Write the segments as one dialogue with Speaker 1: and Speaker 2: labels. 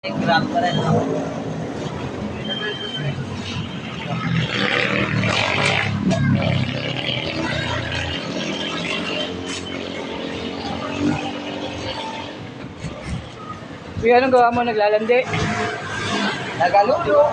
Speaker 1: Grab pa rin ako.
Speaker 2: Kuya, anong gawa mo? Naglalandi?
Speaker 1: Nagaluto.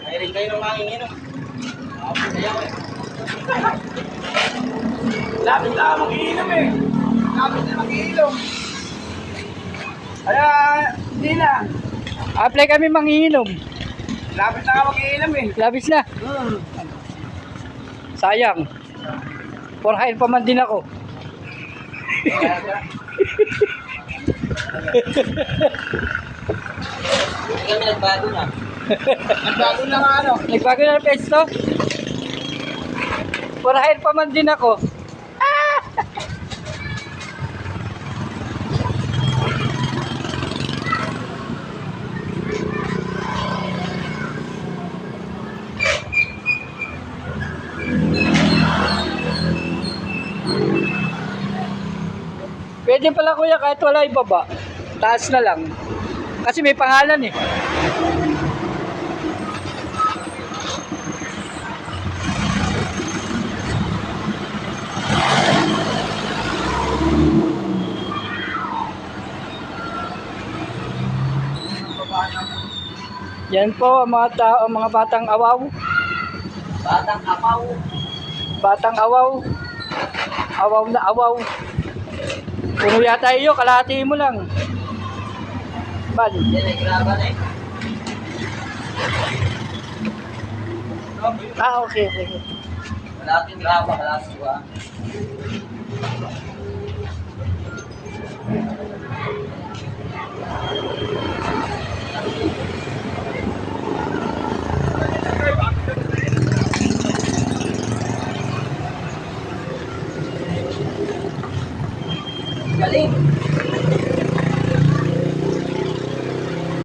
Speaker 1: May rin kayo ng mangingin. Lapit na mag-iinom eh. Lapit na mag-iinom. Kaya, hindi na.
Speaker 2: Apply kami mangiinom.
Speaker 1: Lapit na mag-iinom eh.
Speaker 2: Labis na. Sayang. For hire pa man din ako.
Speaker 1: Kami nagbago na. Nagbago na nga ano.
Speaker 2: Nagbago na ng pesto. For hire pa man din ako. Pwede pala kuya kahit wala ibaba. Taas na lang. Kasi may pangalan eh. Yan po ang mga tao, mga batang awaw.
Speaker 1: Batang apaw.
Speaker 2: Batang awaw. Awaw na awaw. Puno yata iyo, kalahati mo lang. Ban.
Speaker 1: Yan ay graban eh.
Speaker 2: Okay, okay.
Speaker 1: Malaking graba, malaking wa.